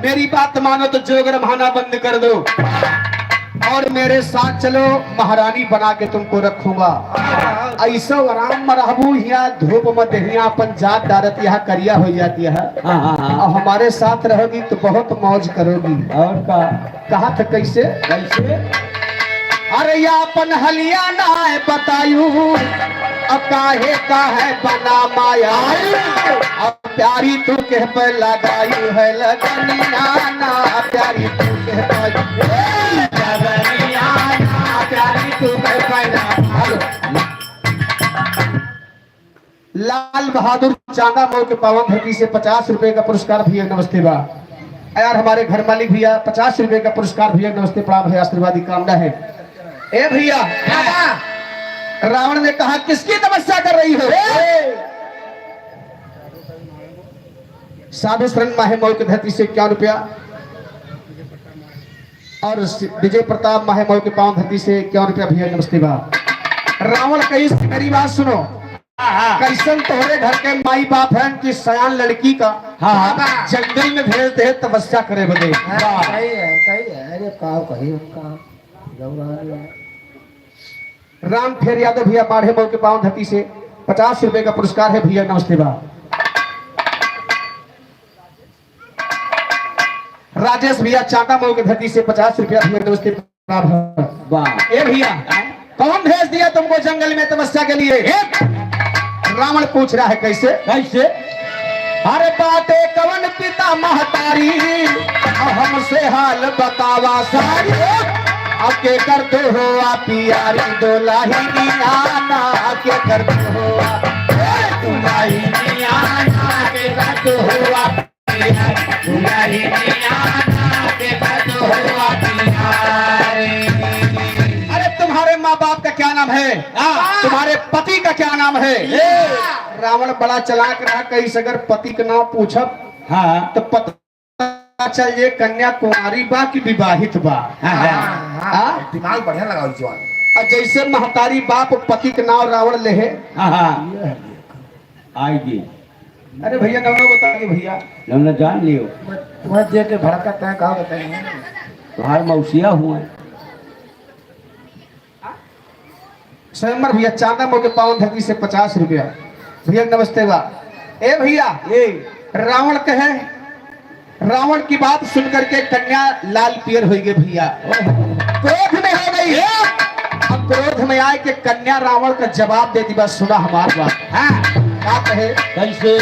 मेरी बात मानो तो जोगर बहाना बंद कर दो और मेरे साथ चलो, महारानी बना के तुमको रखूंगा। ऐसा आराम में रहबू, यहाँ धूप में दहिया अपन जात डारत यहाँ करिया हो जाती है। और हमारे साथ रहोगी तो बहुत मौज करोगी। और का कहा था कैसे कैसे अरे या अपन हलिया ना है बतायू, अब काहे का है बना माया, अब प्यारी तू कह पे लगायू है लगनिया ना, प्यारी तू कह पे जवानिया प्यारी तू लाल बहादुर चांदा मोह के पावन धरती से 50 रुपए का पुरस्कार भैया नमस्ते बा। यार हमारे घर मालिक भैया 50 रुपए का पुरस्कार भैया नमस्ते प्रणाम है, आशीर्वादी कामना है। ए भैया, रावण ने कहा किसकी तपस्या कर रही हो? साधु शरण माहे मऊ की धरती से 51 रुपया और विजय प्रताप माहे मऊ के पावन धरती से 51 रुपया भैया नमस्ते बा। रावण कही मेरी बात सुनो, कैसन तोहरे घर के माई बाप हैं कि सयान लड़की का जंगल में भेज दे तपस्या करे बदे। सही है अरे का कही उनका राम फेर यादव भैया बाढ़े मऊ के पावन धरती से 50 रुपए का पुरस्कार है भैया नमस्ते बा। राजेश भैया चाटा मऊ की धरती से 50 रुपया भैया नमस्ते वाह। ए भैया कौन भेज दिया तुमको जंगल में तपस्या के लिए? रावण पूछ रहा है कैसे कैसे अरे बातें कवन पिता महतारी, हमसे हाल बतावा सारी, अब के कर दो हो पियारी दोलाही आना, के कर दो हो दुलाही आना के कर दो हो दुलाही आना के कर दो हो पियारी। अरे तुम्हारे माँ बाप का क्या नाम है? तुम्हारे पति का क्या नाम है? रावण बड़ा चलाक रहा, कहीं से अगर पति का नाम पूछब तो पता चल ये कन्या कुमारी बा कि विवाहित बा। दिमाग बढ़िया लगाओ जवान। और जैसे महतारी बाप पति के नाम रावण ले है। आएगी अरे भैया नवना बताइए भैया, हमने जान लियो तुम्हें देख के भड़कता है, कहा बताएंगे तुम्हारे मौसिया हुए स्वयंवर भैया चांदा मो के पावन धरती से 50 रुपया भैया नमस्ते बा। ए भैया रावण कहे, रावण की बात सुनकर के कन्या लाल पियर हो गई भैया, क्रोध में हो गई। अब क्रोध में आए कि कन्या रावण का जवाब दे दी, बस सुना हमारी बात। क्या कहे कैसे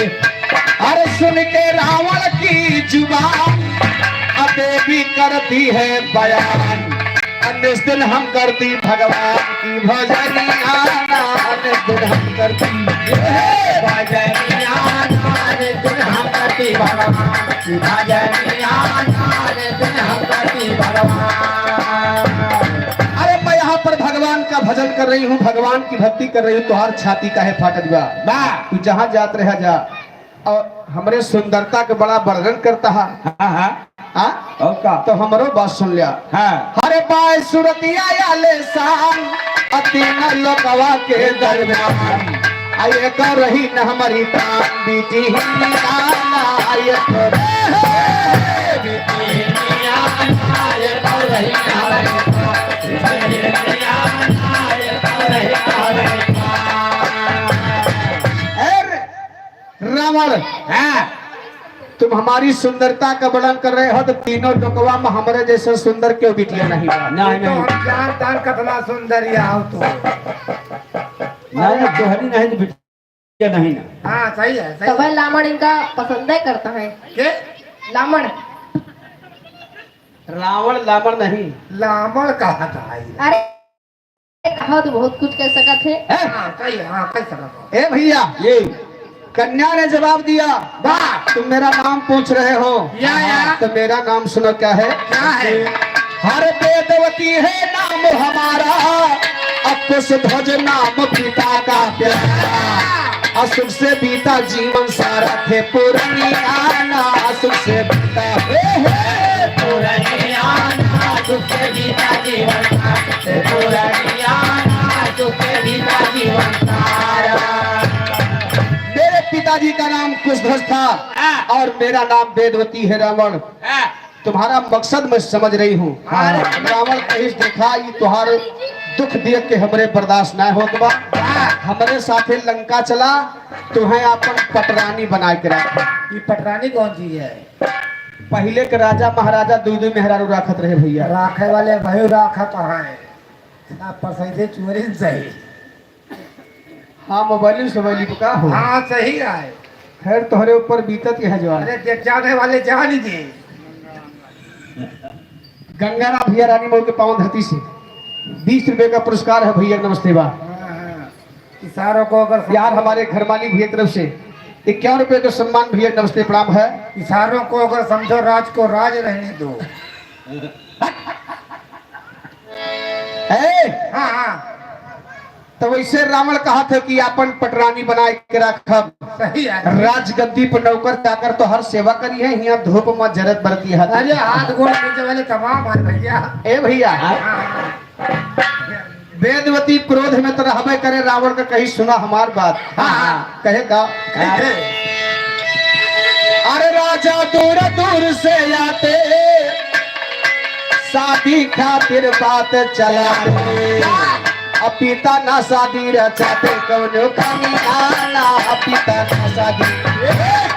अरे सुन के रावण की जुबान देवी करती है बयान, अन्य दिन हम करती भगवान की भजनिया, अन्य दिन हम करती भजनिया दिन हम करती भगवान की भजनिया दिन हम करती भगवान। अरे मैं यहाँ पर भगवान का भजन कर रही हूँ, भगवान की भक्ति कर रही हूँ, तुहार छाती काहे फाटत बा? तू जहाँ जात रह जा। और हमरे सुंदरता के बड़ा वर्णन करता है। हाँ और का तो हमरो बात सुन लिया। हरे पाए सुरतिया या ले शान अतीन लोकवा के दरमियान आये कर रही न हमारी प्राण बीती हिंदियाना आये कर रावण तुम हमारी सुंदरता का वर्णन कर रहे हो तो तीनों लोकवा में हमारे जैसे सुंदर क्यों बिटिया नहीं बा? हम जानता कितना सुंदर ही आओ तो दोहरी नहीं तो बिटिया नहीं ना। हाँ सही है तो सही वह लामड़ इनका पसंद है करता है के लामड़। रावण लावण नहीं लामड़ कहा था अरे कहा तो बहुत कुछ कह सका थे। हाँ सही है हाँ कह सकता ए भैया ये कन्या ने जवाब दिया वाह तुम मेरा नाम पूछ रहे हो या। तो मेरा नाम सुनो क्या है? क्या है? हर वेदवती है नाम हमारा अकुश ध्वज नाम पिता का प्यारा असुख से बीता जीवन सारा थे पुरानियाना असुख से बीता पुरानियाना असुख से बीता जीवन सारा पुरानियाना असुख से बीता जीवन सारा। मेरे पिताजी का नाम कुशध्वज था और मेरा नाम वेदवती है रावण। तुम्हारा मकसद मैं समझ रही हूँ। रावण कहीं देखा ये तुहार दुख देख के हमरे बर्दाश्त ना हो बा हमरे साथे लंका चला तुम्हें अपन पटरानी बना के रखा। ये पटरानी कौन चीज है? पहले के राजा महाराजा दू मेहरारू राखत रहे भैया। राखे वाले भयो राखा कहाँ है ना पसंदे चोरी सही। हाँ मोबाइल सोबाइल का हो हाँ सही है। खैर तोहरे ऊपर बीतत है जवान। अरे देख जाने वाले जान ही दे। गंगाराम भैया रानी मोड़ के पावन धरती से 20 रुपए का पुरस्कार है भैया। नमस्ते बा किसानों को अगर यार हमारे घर मालिक भैया तरफ से 51 रुपए का सम्मान भैया। नमस्ते प्रणाम है। किसानों को अगर समझो राज को राज रहने दो। हाँ हाँ तो वैसे रावण कहा था कि अपन पटरानी बनाए के रखब सही है। राजगद्दी पर नौकर जाकर तो हर सेवा करी है यहाँ धूप में जरत बरती है। अरे हाथ गोड़ नीचे वाले तमाम है भैया। ए भैया वेदवती क्रोध में तो रहबे करे रावण का कहीं सुना हमार बात। कहे का अरे राजा दूर दूर से आते शादी खातिर बात चलाते पिता ना शादी रचाते कौनो कमी आना पिता ना शादी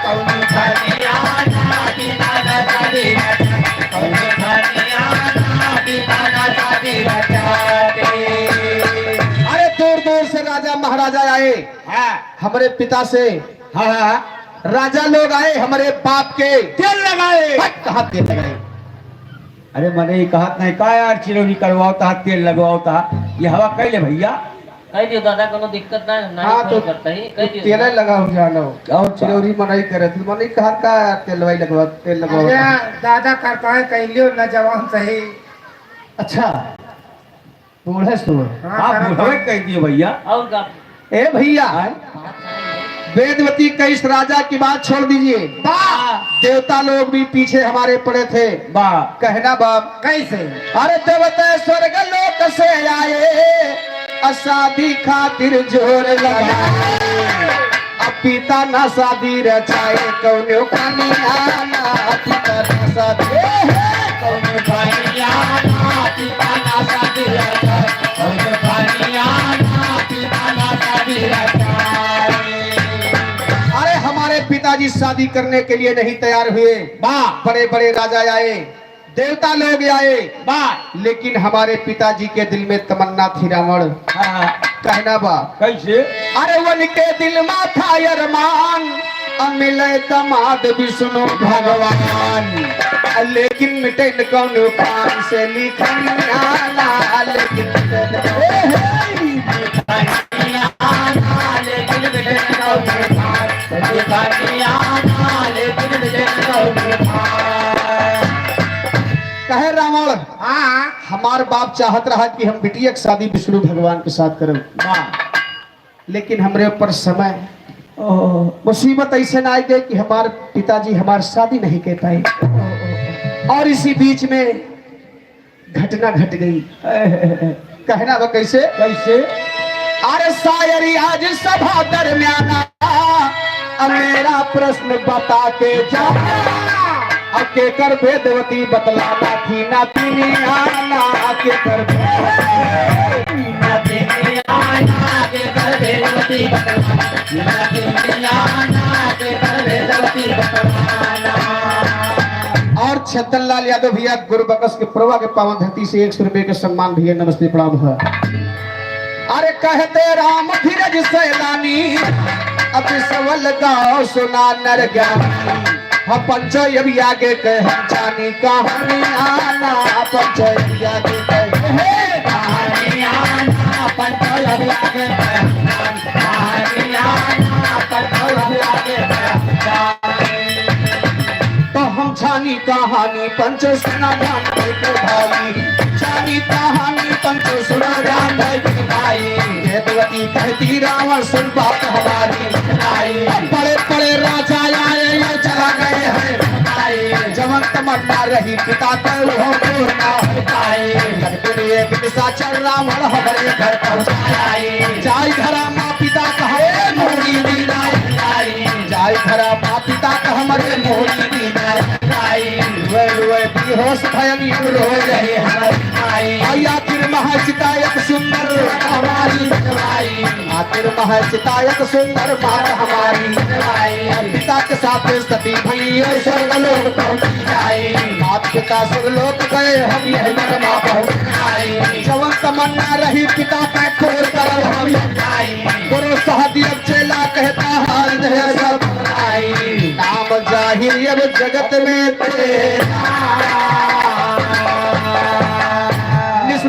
कौनो कमी आना पिता ना शादी कौनो कमी आना पिता ना शादी रचाते। अरे दूर दूर से राजा महाराजा आए हमारे पिता से। राजा लोग आए हमारे बाप के तेल लगाए। कहा तेल लगाए? अरे मैंने कहा नहीं का यार चिरौनी करवाओ था तेल लगवाओ था ये हवा कैले भैया कह दियो दादा कोनो दिक्कत ना नहीं हाँ तो करता ही कह दियो तेल लगा हो जानो और चिरौरी मनाई करे तो मने कहा का तेल लगाई लगवा तेल लगवाओ। अरे दादा करता है कह लियो न जवान सही। अच्छा बूढ़े सो हाँ बुढ़वे कह दिए भैया। और का ए भैया वेदवती का इस राजा की बात छोड़ दीजिए। देवता लोग भी पीछे हमारे पड़े थे। वाह कहना बाप कैसे? अरे देवता स्वर्ग लोक से आए शादी खातिर जोर लगाए अब पिता ना शादी रचाए कौनो कमी आना पिता ना शादी कौनो कमी आना पिता ना शादी रचाए कौनो कमी आना पिता ना शादी रचाए। अरे हमारे पिताजी शादी करने के लिए नहीं तैयार हुए। बड़े बड़े राजा आए देवता लोग आए लेकिन हमारे पिताजी के दिल में तमन्ना थी रावण। कहना बा कैसे? अरे उनके दिल में था अरमान मिले दमाद विष्णु भगवान लेकिन मिटे न कौनो कान से लिखन आना लेकिन कहे रावण हमार बाप चाहत रहा कि हम बिटिया की शादी विष्णु भगवान के साथ करें, लेकिन हमरे ऊपर समय मुसीबत ऐसे ना आई गई कि हमारे पिताजी हमारी शादी नहीं कर पाए। और इसी बीच में घटना घट गई। कहना वो कैसे कैसे? अरे शायरी आज सभा दरमियान अब मेरा प्रश्न बता के जा, अब के कर वेदवती बतलाना थी ना तीनी आना के कर और छतन लाल यादव भैया गुरु बकस के प्रभा के पावन धरती से 100 रुपए के सम्मान भैया नमस्ते प्रणाम हुआ। अरे कहते राम धीरज सैलानी अब सवल गाओ सुना नर ज्ञानी, हम पंचो अभी आगे कह जानी कहानी आना पंचो अभी आगे कह कहानी आना पंचो अभी आगे कहानी आना पंचो अभी आगे तो हम छानी कहानी पंचो सुना जान के भाई, छानी कहानी पंचो सुना जान के भाई। वेदवती कहती रावण सुन बात हमारी, बड़े बड़े राजा आए चला गए हैं, जवन तमन्ना रही पिता कर हो ना हो पाए। एक निशाचर रावण हमारे घर पहुंचाए, जाय घरा माँ पिता कहे मोरी दीना, जाय घरा माँ पिता कह हमारे मोरी दीना। बेहोश भयन रो रहे हैं, आखिर महाचितायक सुंदर हमारी, आखिर महाचितायक सुंदर माता हमारी, पिता के साथ सती भई और स्वर्गलोक पहुंची जाए। माता पिता स्वर्गलोक गए हम यह नरमा पहुंचाए, जवन तमन्ना रही पिता का खोर कर हम गुरु सहदेव चेला कहता हाल सब नाम जाहिर अब जगत में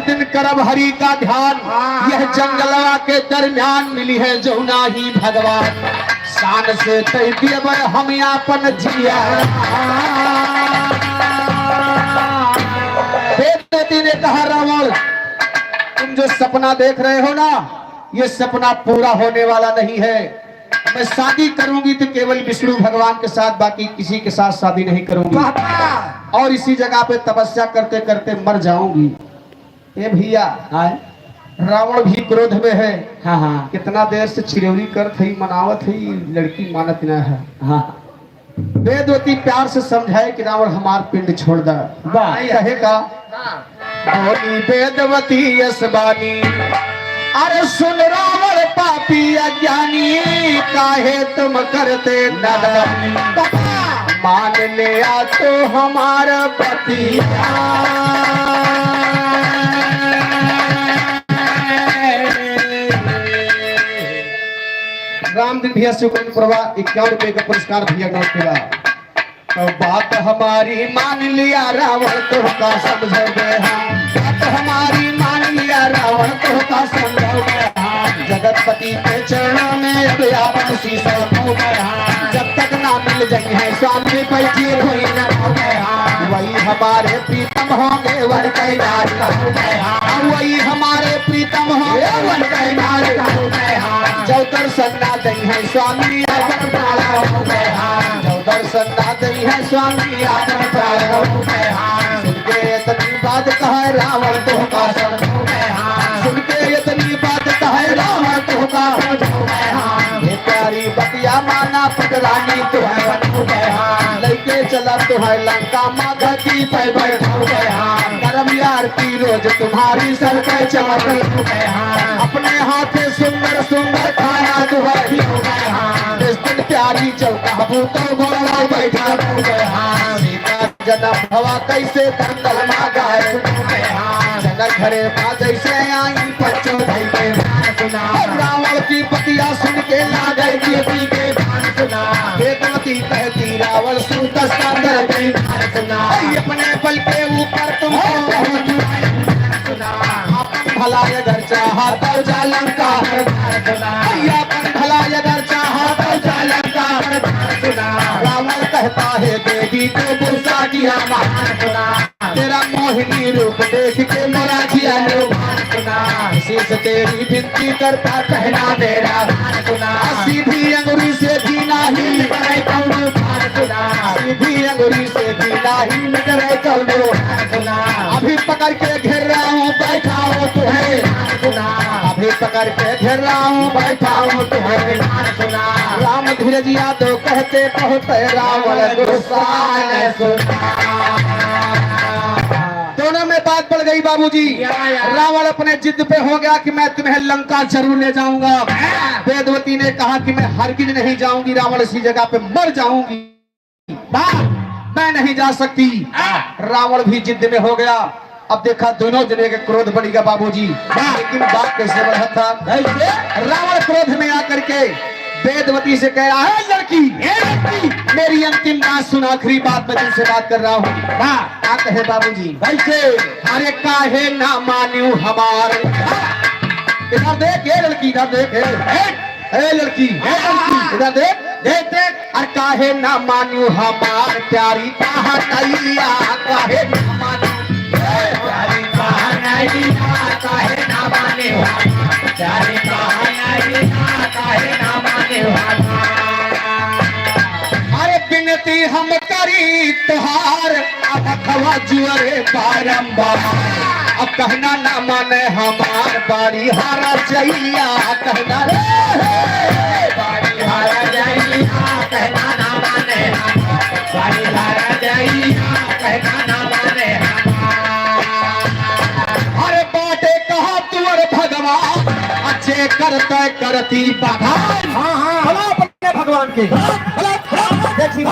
दिन करब हरि का ध्यान, यह जंगलवा के दरमियान मिली है जौना ही भगवान, शान से तैदियब हम यापन जिया। वेदवती ने कहा रावण तुम जो सपना देख रहे हो ना, ये सपना पूरा होने वाला नहीं है। मैं शादी करूंगी तो केवल विष्णु भगवान के साथ, बाकी किसी के साथ शादी नहीं करूंगी, और इसी जगह पे तपस्या करते करते मर जाऊंगी। ए भैया रावण भी क्रोध में है। हाँ, कितना देर से चिरौरी कर थी मनावत है, लड़की मानत न है। हाँ, वेदवती प्यार से समझाए कि रावण हमार पिंड छोड़ दा। कहेगा बोली वेदवती यसबानी, अरे सुन रावण पापी अज्ञानी, काहे तुम करते नादानी, मान लिया तो हमारा पति। रामदिन भैया सुकन प्रभा 51 रुपए का पुरस्कार भैया गाँव मिला। तो बात हमारी मान लिया रावण तो का समझोगे हम, बात हमारी मान लिया रावण तो का समझोगे हम। जगतपति के चरणों में अब आपन शीशा हो गया, जब तक ना मिल जाए है स्वामी पैची कोई न हो गया। वही हमारे प्रीतम होंगे वन कैलाश हो गया, वही हमारे प्रीतम होंगे वन कैलाश हो गया। जो दर्शन ना दई है स्वामी आपन प्राण हो गया, जो दर्शन ना दई है स्वामी आपन प्राण हो गया। सुन के इतनी बात कहे रावण तो का हो गया, सुन के इतनी बात कहे रावण तो का हो गया। ये प्यारी बतिया माना पटरानी तो है हो गया, लेके चला तो है लंका माता की पे बैठ हो गया। करम यार की रोज तुम्हारी सर पे चमक हो गया, अपने हाथ सुंदर सुंदर खाना तुम्हारी हो गया। इस दिन प्यारी चौका भूतो घोड़ा बैठा हो गया, सीता जन्म भवा कैसे दंगल मा गाय हो गया। जनक घरे माँ जैसे आई बच्चों भाई के सुना, रावण की पतिया सुन के ला गई देवी के गान सुना। वेदवती कहती रावण सुन सुना, अपने बल के ऊपर तुमको सुना। भला अगर चाहा तो जा लंका सुना, अपन भला अगर चाहा तो जा लंका सुना। रावण कहता है देवी को गुस्सा दिया महान सुना, तेरा मोहिनी रूप देख के मेरा जिया शेष तेरी विनती करता कहना मेरा सीधी अंगुरी से जीना ही सीधी अंगुरी से जीना ही मेरे कौनो अभी पकड़ के घेर रहा हूँ बैठा हूँ तुम्हें अभी पकड़ के घेर रहा हूँ बैठा हूँ तुम्हें राम धीरज यादव कहते बहुत रावण गुस्सा दोनों में बात बढ़ गई बाबूजी। रावण अपने जिद पे हो गया कि मैं तुम्हें लंका जरूर ले जाऊंगा। वेदवती ने कहा कि मैं हरगिज नहीं जाऊंगी, रावण इसी जगह पे मर जाऊंगी, मैं नहीं जा सकती। रावण भी जिद में हो गया। अब देखा दोनों जने के क्रोध बढ़ गया बाबूजी। लेकिन बात कैसे बढ़ा था? रावण क्रोध में आकर के वेदवती से कह रहा है लड़की मेरी अंतिम बात सुन, आखिरी बात मैं तुमसे बात कर रहा हूँ। क्या कहे बाबूजी? कैसे? अरे काहे ना मान्यू हमार, इधर देख ये लड़की, इधर देख ए लड़की इधर देख देख देख। अरे काहे ना मान्यू हमार प्यारी कहा कैया, काहे ना मान्यू प्यारी कहा नैया, काहे ना माने प्यारी कहा नैया, काहे ना माने। अरे बिनती हम करी तुहार अब खवा जुअरे बारंबार, अब कहना ना माने हमार बारी हारा जइया, कहना रे बारी हारा जइया, कहना ना माने बारी हारा जइया, कहना ना माने। अरे बाटे कहा तुअर भगवान अच्छे करते करती बधाई। हाँ अपने भगवान के देखी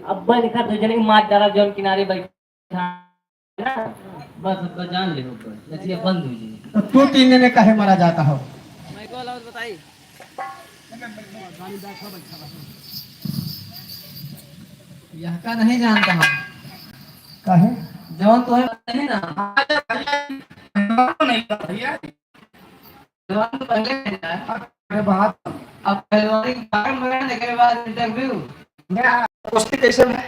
अब लिखा तो जने मार डाला जौन किनारे बैठा ना, बस उसको जान ले ऊपर इसलिए बंद हो जाए। तू तीन ने कहे मारा जाता हो? बताइए यह का नहीं जानता हम कहे जौन तो है नहीं ना नहीं भैया जौन तो पहले नहीं है। अरे बात अब पहलवानी कारण मरने के बाद इंटरव्यू कुश्ती कैसे है?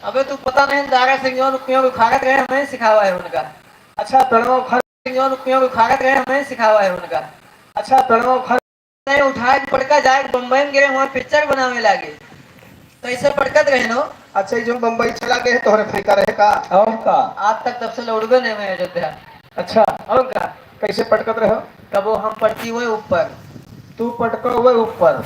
अबे तू पता नहीं दारा सिंह जौन क्यों उखाड़त रहे हमें सिखावा है उनका। अच्छा पेड़वा उखाड़ सिंह जौन क्यों उखाड़त रहे हमें सिखावा है उनका। अच्छा पेड़वा उखाड़ नहीं उठाए पड़का जाए बम्बई में गए वहाँ पिक्चर बनाने लगे तो ऐसे पड़कत रहे नो। अच्छा जो बम्बई चला गए तोहरे फेंका रहे का और का आज तक तब से लौटबे नहीं मैं अयोध्या। अच्छा और का कैसे पटकत रहो? कबो हम पड़ती हुए ऊपर तू पटको हुए ऊपर